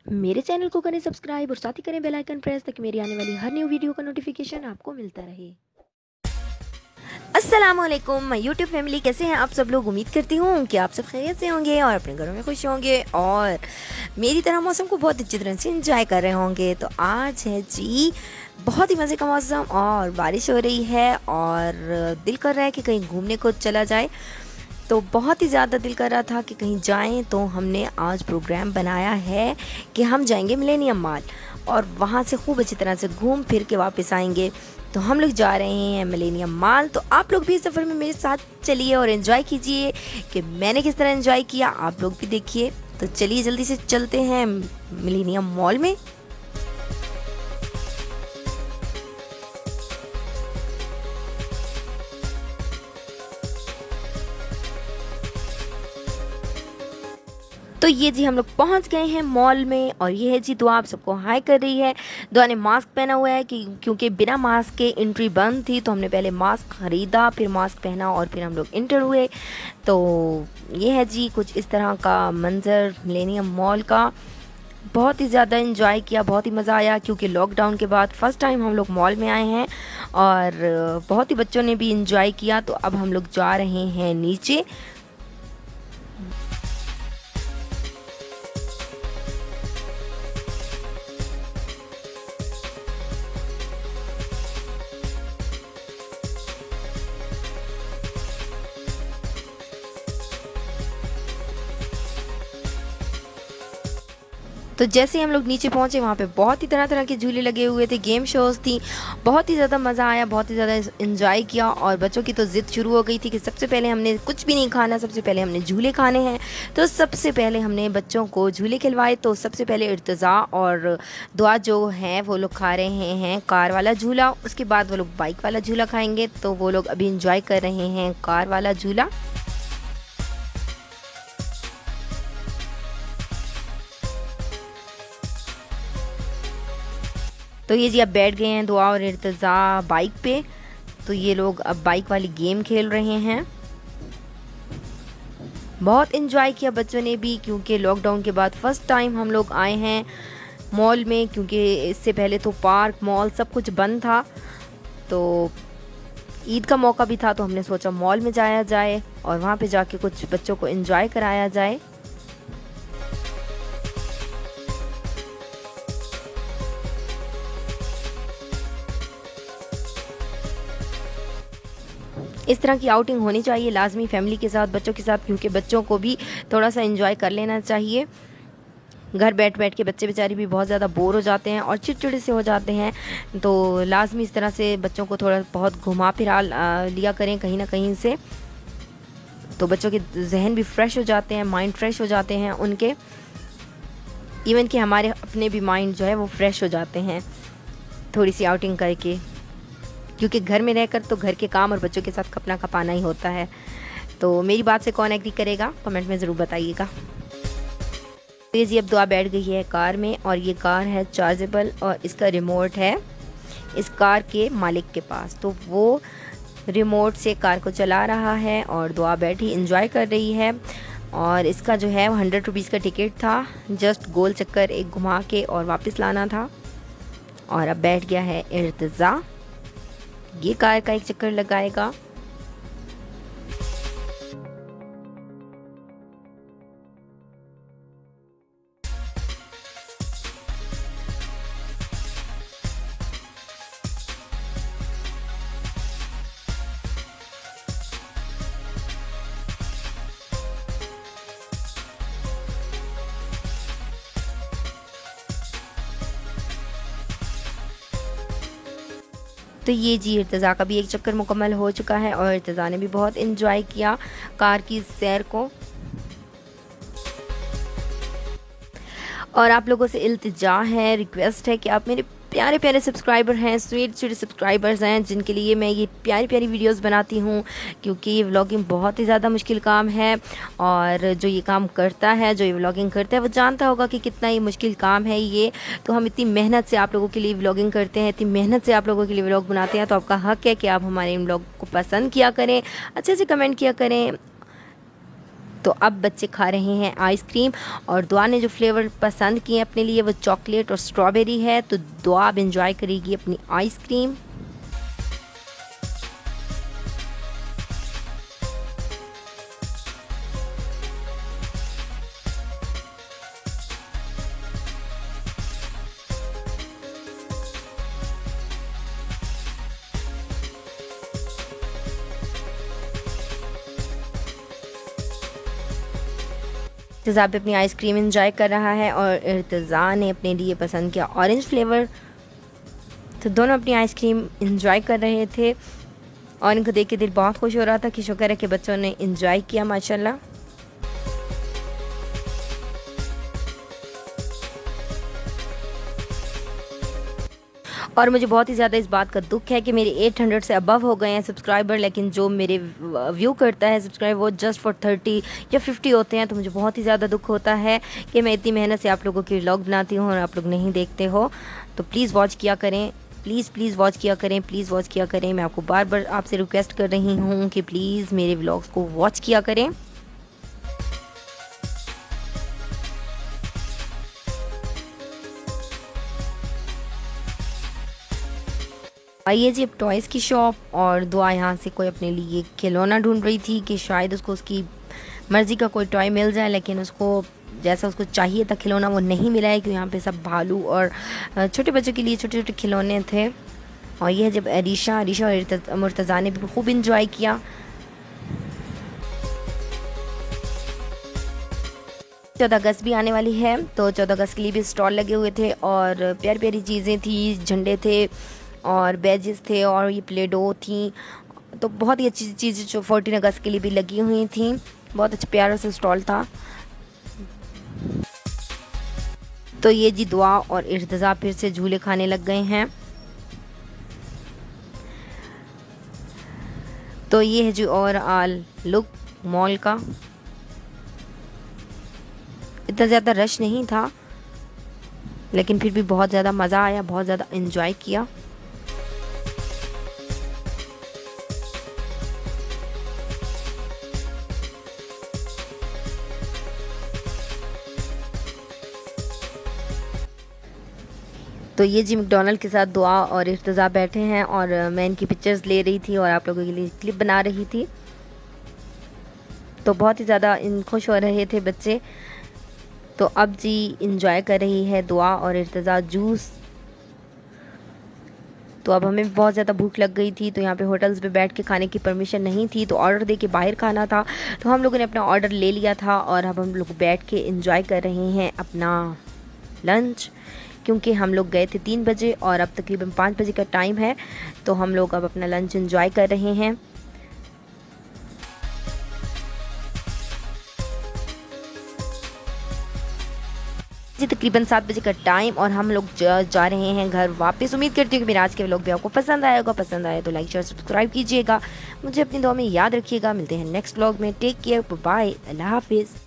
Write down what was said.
मेरे चैनल को करें सब्सक्राइब और साथ ही करें बेल आइकन प्रेस ताकि मेरी आने वाली हर न्यू वीडियो का नोटिफिकेशन आपको मिलता रहे। अस्सलामुअलैकुम माय यूट्यूब फैमिली, कैसे हैं आप सब लोग। उम्मीद करती हूँ कि आप सब खैरियत से होंगे और अपने घरों में खुश होंगे और मेरी तरह मौसम को बहुत अच्छी तरह से एंजॉय कर रहे होंगे। तो आज है जी बहुत ही मज़े का मौसम और बारिश हो रही है और दिल कर रहा है कि कहीं घूमने को चला जाए। तो बहुत ही ज़्यादा दिल कर रहा था कि कहीं जाएं, तो हमने आज प्रोग्राम बनाया है कि हम जाएंगे मिलेनियम मॉल और वहाँ से खूब अच्छी तरह से घूम फिर के वापस आएंगे। तो हम लोग जा रहे हैं मिलेनियम मॉल। तो आप लोग भी इस सफ़र में मेरे साथ चलिए और एंजॉय कीजिए कि मैंने किस तरह एंजॉय किया, आप लोग भी देखिए। तो चलिए जल्दी से चलते हैं मिलेनियम मॉल में। तो ये जी हम लोग पहुंच गए हैं मॉल में और ये है जी दुआ आप सबको हाय कर रही है। दुआ ने मास्क पहना हुआ है कि क्योंकि बिना मास्क के एंट्री बंद थी, तो हमने पहले मास्क ख़रीदा, फिर मास्क पहना और फिर हम लोग इंटर हुए। तो ये है जी कुछ इस तरह का मंज़र मिलेनियम मॉल का। बहुत ही ज़्यादा इन्जॉय किया, बहुत ही मज़ा आया क्योंकि लॉकडाउन के बाद फ़र्स्ट टाइम हम लोग मॉल में आए हैं और बहुत ही बच्चों ने भी इन्जॉय किया। तो अब हम लोग जा रहे हैं नीचे। तो जैसे ही हम लोग नीचे पहुंचे वहाँ पे बहुत ही तरह तरह के झूले लगे हुए थे, गेम शोज़ थी। बहुत ही ज़्यादा मज़ा आया, बहुत ही ज़्यादा इन्जॉय किया और बच्चों की तो ज़िद शुरू हो गई थी कि सबसे पहले हमने कुछ भी नहीं खाना, सबसे पहले हमने झूले खाने हैं। तो सबसे पहले हमने बच्चों को झूले खिलवाए। तो सबसे पहले इर्तज़ा और दुआ जो हैं वो लोग खा रहे हैं कार वाला झूला, उसके बाद वो लोग बाइक वाला झूला खाएँगे। तो वो लोग अभी इन्जॉय कर रहे हैं कार वाला झूला। तो ये जी अब बैठ गए हैं दुआ और इर्तज़ा बाइक पे। तो ये लोग अब बाइक वाली गेम खेल रहे हैं। बहुत इन्जॉय किया बच्चों ने भी क्योंकि लॉकडाउन के बाद फ़र्स्ट टाइम हम लोग आए हैं मॉल में, क्योंकि इससे पहले तो पार्क मॉल सब कुछ बंद था। तो ईद का मौका भी था तो हमने सोचा मॉल में जाया जाए और वहाँ पे जाके कुछ बच्चों को इन्जॉय कराया जाए। इस तरह की आउटिंग होनी चाहिए लाजमी फैमिली के साथ, बच्चों के साथ, क्योंकि बच्चों को भी थोड़ा सा एंजॉय कर लेना चाहिए। घर बैठ बैठ के बच्चे बेचारे भी बहुत ज़्यादा बोर हो जाते हैं और चिड़चिड़े से हो जाते हैं। तो लाजमी इस तरह से बच्चों को थोड़ा बहुत घुमा फिरा लिया करें कहीं ना कहीं से। तो बच्चों के जहन भी फ्रेश हो जाते हैं, माइंड फ्रेश हो जाते हैं उनके। इवन कि हमारे अपने भी माइंड जो है वो फ्रेश हो जाते हैं थोड़ी सी आउटिंग करके, क्योंकि घर में रहकर तो घर के काम और बच्चों के साथ खपना खपाना ही होता है। तो मेरी बात से कौन एग्री करेगा कमेंट में ज़रूर बताइएगा। ये जी अब दुआ बैठ गई है कार में और ये कार है चार्जेबल और इसका रिमोट है इस कार के मालिक के पास। तो वो रिमोट से कार को चला रहा है और दुआ बैठी इंजॉय कर रही है। और इसका जो है वो 100 रुपीज़ का टिकट था, जस्ट गोल चक्कर एक घुमा के और वापस लाना था। और अब बैठ गया है इर्तज़ा, ये कार का एक चक्कर लगाएगा। तो ये जी इर्तज़ा का भी एक चक्कर मुकम्मल हो चुका है और इर्तज़ा ने भी बहुत इन्जॉय किया कार की सैर को। और आप लोगों से इल्तिजा है, रिक्वेस्ट है कि आप मेरे प्यारे प्यारे सब्सक्राइबर हैं, स्वीट स्वीट सब्सक्राइबर्स हैं, जिनके लिए मैं ये प्यारी प्यारी वीडियोस बनाती हूँ, क्योंकि ये व्लॉगिंग बहुत ही ज़्यादा मुश्किल काम है। और जो ये काम करता है, जो ये व्लॉगिंग करता है, वो जानता होगा कि कितना ये मुश्किल काम है ये। तो हम इतनी मेहनत से आप लोगों के लिए व्लॉगिंग करते हैं, इतनी मेहनत से आप लोगों के लिए व्लॉग बनाते हैं। तो आपका हक है कि आप हमारे इन व्लॉग को पसंद किया करें, अच्छे से कमेंट किया करें तो अब बच्चे खा रहे हैं आइसक्रीम, और दुआ ने जो फ्लेवर पसंद किए अपने लिए वो चॉकलेट और स्ट्रॉबेरी है। तो दुआ अब इंजॉय करेगी अपनी आइसक्रीम। इर्तिज़ा भी अपनी आइसक्रीम इंजॉय कर रहा है और इर्तिज़ा ने अपने लिए पसंद किया ऑरेंज फ्लेवर। तो दोनों अपनी आइसक्रीम इंजॉय कर रहे थे और इनको देख के दिल बहुत खुश हो रहा था कि शुक्र है कि बच्चों ने इंजॉय किया माशाल्लाह। और मुझे बहुत ही ज़्यादा इस बात का दुख है कि मेरे 800 से अबव हो गए हैं सब्सक्राइबर, लेकिन जो मेरे व्यू करता है सब्सक्राइब वो जस्ट फॉर 30 या 50 होते हैं। तो मुझे बहुत ही ज़्यादा दुख होता है कि मैं इतनी मेहनत से आप लोगों की व्लॉग बनाती हूँ और आप लोग नहीं देखते हो। तो प्लीज़ वॉच किया करें, प्लीज़ वॉच किया करें, प्लीज़ वॉच किया करें। मैं आपको बार बार आपसे रिक्वेस्ट कर रही हूँ कि प्लीज़ मेरे व्लॉग्स को वॉच किया करें। आइए जी अब टॉयज़ की शॉप, और दुआ यहाँ से कोई अपने लिए खिलौना ढूंढ रही थी कि शायद उसको उसकी मर्ज़ी का कोई टॉय मिल जाए, लेकिन उसको जैसा उसको चाहिए था खिलौना वो नहीं मिला है, क्योंकि यहाँ पे सब भालू और छोटे बच्चों के लिए छोटे छोटे खिलौने थे। और यह जब अरीशा और मुर्तज़ा ने भी खूब इंजॉय किया। 14 अगस्त भी आने वाली है, तो 14 अगस्त के लिए भी स्टॉल लगे हुए थे और प्यारी प्यारी चीज़ें थी, झंडे थे और बैजेस थे और ये प्लेडो थी। तो बहुत ही अच्छी चीज़ें जो 14 अगस्त के लिए भी लगी हुई थी। बहुत अच्छा प्यारा सा स्टॉल था। तो ये जी दुआ और इर्तिज़ा फिर से झूले खाने लग गए हैं। तो ये है जो ओवरऑल लुक मॉल का। इतना ज़्यादा रश नहीं था, लेकिन फिर भी बहुत ज़्यादा मज़ा आया, बहुत ज़्यादा एंजॉय किया। तो ये जी मैकडॉनल्ड के साथ दुआ और इर्तिज़ा बैठे हैं और मैं इनकी पिक्चर्स ले रही थी और आप लोगों के लिए क्लिप बना रही थी। तो बहुत ही ज़्यादा खुश हो रहे थे बच्चे। तो अब जी इंजॉय कर रही है दुआ और इर्तिज़ा जूस। तो अब हमें बहुत ज़्यादा भूख लग गई थी, तो यहाँ पे होटल्स पे बैठ के खाने की परमिशन नहीं थी, तो ऑर्डर दे के बाहर खाना था। तो हम लोगों ने अपना ऑर्डर ले लिया था और अब हम लोग बैठ के इंजॉय कर रहे हैं अपना लंच, क्योंकि हम लोग गए थे 3 बजे और अब तकरीबन 5 बजे का टाइम है। तो हम लोग अब अपना लंच इंजॉय कर रहे हैं। जी तकरीबन 7 बजे का टाइम और हम लोग जा रहे हैं घर वापस। उम्मीद करती हूँ कि मेरा आज के व्लॉग भी आपको पसंद आएगा। पसंद आए तो लाइक शेयर सब्सक्राइब कीजिएगा। मुझे अपनी दुआ में याद रखिएगा। मिलते हैं नेक्स्ट व्लॉग में। टेक केयर, बाय, अल्लाह हाफिज़।